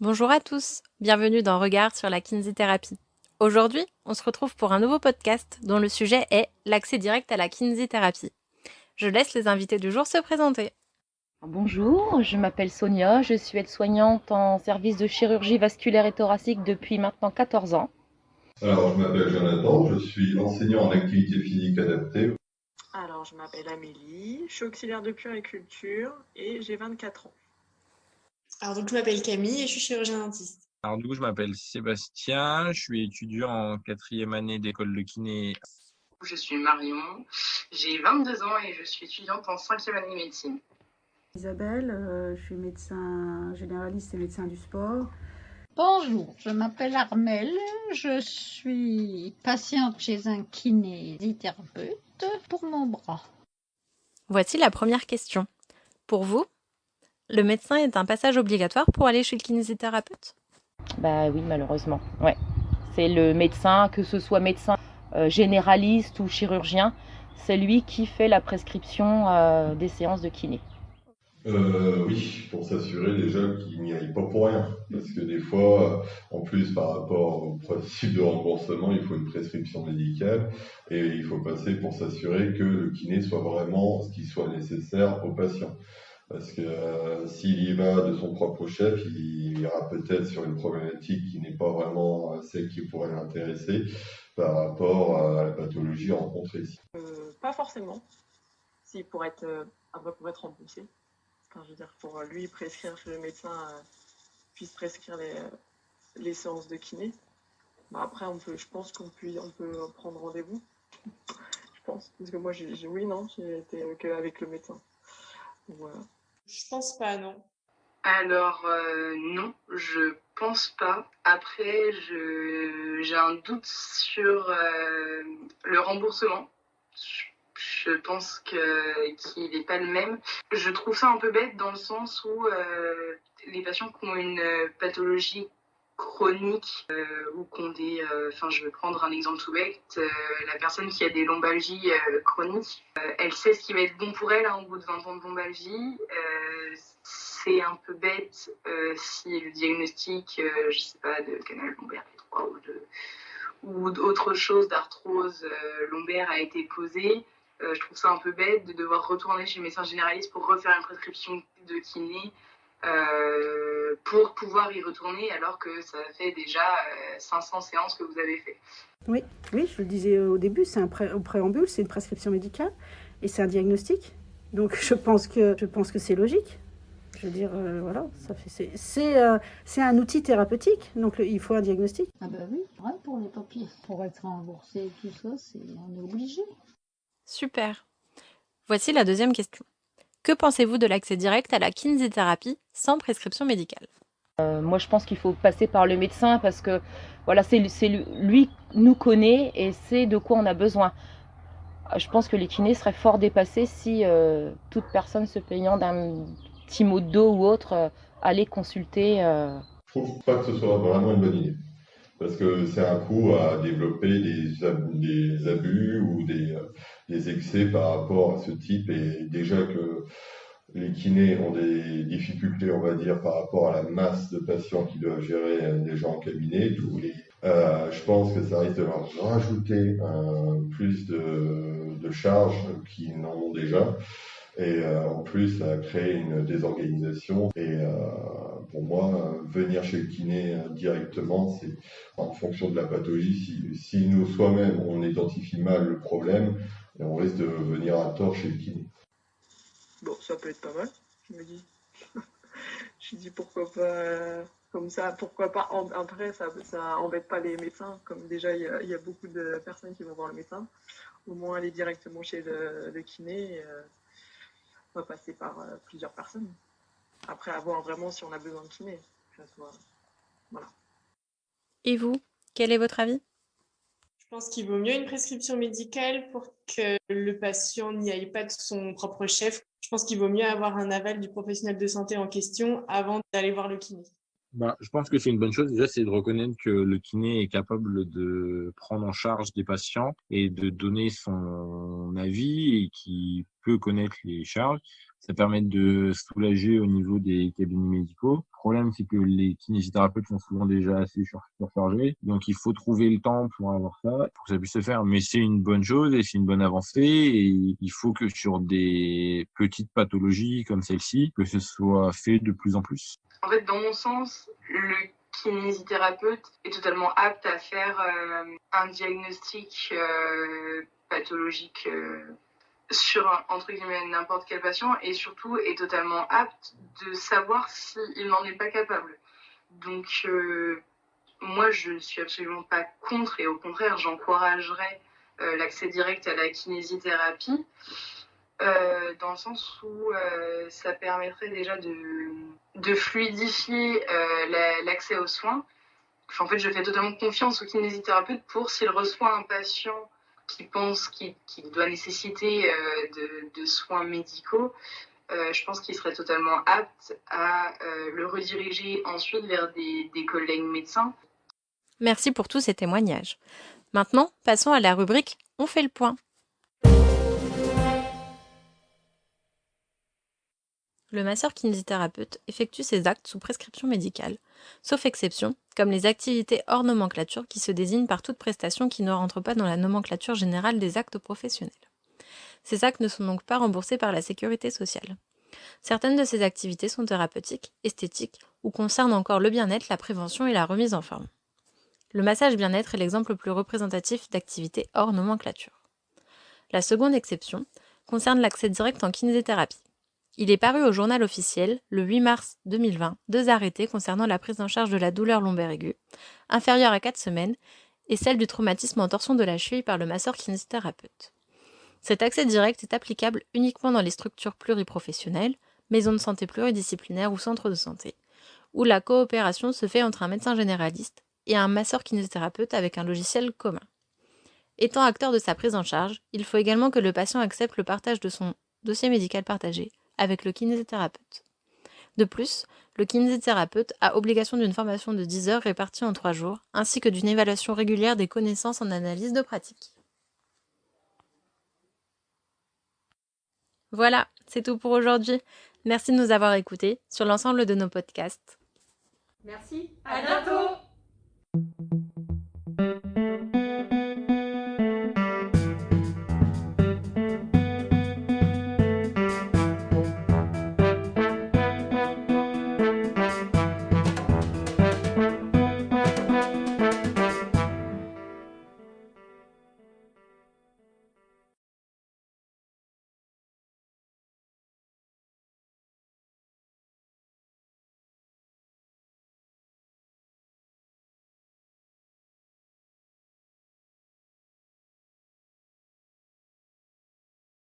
Bonjour à tous, bienvenue dans Regard sur la kinésithérapie. Aujourd'hui, on se retrouve pour un nouveau podcast dont le sujet est l'accès direct à la kinésithérapie. Je laisse les invités du jour se présenter. Bonjour, je m'appelle Sonia, je suis aide-soignante en service de chirurgie vasculaire et thoracique depuis maintenant 14 ans. Alors, je m'appelle Jonathan, je suis enseignant en activité physique adaptée. Alors, je m'appelle Amélie, je suis auxiliaire de puériculture et j'ai 24 ans. Alors, donc, je m'appelle Camille et je suis chirurgien dentiste. Alors, je m'appelle Sébastien, je suis étudiant en 4e année d'école de kiné. Je suis Marion, j'ai 22 ans et je suis étudiante en 5e année de médecine. Isabelle, je suis médecin généraliste et médecin du sport. Bonjour, je m'appelle Armelle, je suis patiente chez un kinésithérapeute pour mon bras. Voici la première question. Pour vous, le médecin est un passage obligatoire pour aller chez le kinésithérapeute ? Bah oui, malheureusement, ouais. C'est le médecin, que ce soit médecin généraliste ou chirurgien, c'est lui qui fait la prescription des séances de kiné. Oui, pour s'assurer déjà qu'il n'y aille pas pour rien. Parce que des fois, en plus par rapport au principe de remboursement, il faut une prescription médicale et il faut passer pour s'assurer que le kiné soit vraiment ce qui soit nécessaire au patient. Parce que s'il y va de son propre chef, il ira peut-être sur une problématique qui n'est pas vraiment celle qui pourrait l'intéresser par rapport à la pathologie rencontrée ici. Pas forcément, si pour être remboursé. Enfin, je veux dire, pour lui prescrire, que le médecin puisse prescrire les séances de kiné. Bah, après, je pense qu'on peut prendre rendez-vous. Je pense. Parce que moi, j'ai été qu'avec le médecin. Donc, voilà. Je pense pas, non. Alors, non, je pense pas. Après, j'ai un doute sur le remboursement. Je pense qu'il n'est pas le même. Je trouve ça un peu bête dans le sens où les patients qui ont une pathologie chronique ou qui ont des... je vais prendre un exemple tout bête. La personne qui a des lombalgies chroniques, elle sait ce qui va être bon pour elle au bout de 20 ans de lombalgie. C'est un peu bête si le diagnostic, je sais pas, de canal lombaire étroit ou d'autre chose d'arthrose lombaire a été posé. Je trouve ça un peu bête de devoir retourner chez le médecin généraliste pour refaire une prescription de kiné pour pouvoir y retourner alors que ça fait déjà 500 séances que vous avez fait. Oui, je le disais au début, au préambule, c'est une prescription médicale et c'est un diagnostic. Donc je pense que c'est logique. Je veux dire, voilà, c'est un outil thérapeutique, donc il faut un diagnostic. Ah bah oui, ouais, pour les papiers, pour être remboursé et tout ça, on est obligé. Super. Voici la deuxième question. Que pensez-vous de l'accès direct à la kinésithérapie sans prescription médicale ? Moi, je pense qu'il faut passer par le médecin parce que voilà, lui nous connaît et sait de quoi on a besoin. Je pense que les kinés seraient fort dépassés si toute personne se plaignant d'un petit mot de dos ou autre allait consulter. Je trouve pas que ce soit vraiment une bonne idée. Parce que c'est un coût à développer des abus ou des excès par rapport à ce type. Et déjà que les kinés ont des difficultés, on va dire, par rapport à la masse de patients qu'ils doivent gérer déjà en cabinet. Je pense que ça risque de leur rajouter plus de charges qu'ils n'en ont déjà. Et en plus, ça a créé une désorganisation. Et pour moi, venir chez le kiné directement, c'est en fonction de la pathologie. Si nous soi-même, on identifie mal le problème, on risque de venir à tort chez le kiné. Bon, ça peut être pas mal, je me dis. Je me dis pourquoi pas comme ça, pourquoi pas. Après, ça embête pas les médecins, comme déjà il y a beaucoup de personnes qui vont voir le médecin. Au moins aller directement chez le kiné. On va passer par plusieurs personnes. Après, à voir vraiment si on a besoin de kiné. Voilà. Et vous, quel est votre avis ? Je pense qu'il vaut mieux une prescription médicale pour que le patient n'y aille pas de son propre chef. Je pense qu'il vaut mieux avoir un aval du professionnel de santé en question avant d'aller voir le kiné. Je pense que c'est une bonne chose. Déjà, c'est de reconnaître que le kiné est capable de prendre en charge des patients et de donner son avis et qui peut connaître les charges. Ça permet de soulager au niveau des cabinets médicaux. Le problème, c'est que les kinésithérapeutes sont souvent déjà assez surchargés. Donc, il faut trouver le temps pour avoir ça, pour que ça puisse se faire. Mais c'est une bonne chose et c'est une bonne avancée. Et il faut que sur des petites pathologies comme celle-ci, que ce soit fait de plus en plus. En fait, dans mon sens, le kinésithérapeute est totalement apte à faire un diagnostic pathologique sur, entre guillemets, n'importe quel patient et surtout est totalement apte de savoir s'il n'en est pas capable. Donc, moi, je ne suis absolument pas contre et au contraire, j'encouragerais l'accès direct à la kinésithérapie. Dans le sens où ça permettrait déjà de fluidifier l'accès aux soins. En fait, je fais totalement confiance au kinésithérapeute pour s'il reçoit un patient qui pense qu'il doit nécessiter de soins médicaux, je pense qu'il serait totalement apte à le rediriger ensuite vers des collègues médecins. Merci pour tous ces témoignages. Maintenant, passons à la rubrique « On fait le point ». Le masseur kinésithérapeute effectue ses actes sous prescription médicale, sauf exception, comme les activités hors nomenclature qui se désignent par toute prestation qui ne rentre pas dans la nomenclature générale des actes professionnels. Ces actes ne sont donc pas remboursés par la sécurité sociale. Certaines de ces activités sont thérapeutiques, esthétiques ou concernent encore le bien-être, la prévention et la remise en forme. Le massage bien-être est l'exemple le plus représentatif d'activités hors nomenclature. La seconde exception concerne l'accès direct en kinésithérapie. Il est paru au journal officiel, le 8 mars 2020, 2 arrêtés concernant la prise en charge de la douleur lombaire aiguë, inférieure à 4 semaines, et celle du traumatisme en torsion de la cheville par le masseur kinésithérapeute. Cet accès direct est applicable uniquement dans les structures pluriprofessionnelles, maisons de santé pluridisciplinaires ou centres de santé, où la coopération se fait entre un médecin généraliste et un masseur kinésithérapeute avec un logiciel commun. Étant acteur de sa prise en charge, il faut également que le patient accepte le partage de son dossier médical partagé avec le kinésithérapeute. De plus, le kinésithérapeute a obligation d'une formation de 10 heures répartie en 3 jours, ainsi que d'une évaluation régulière des connaissances en analyse de pratique. Voilà, c'est tout pour aujourd'hui. Merci de nous avoir écoutés sur l'ensemble de nos podcasts. Merci, à bientôt.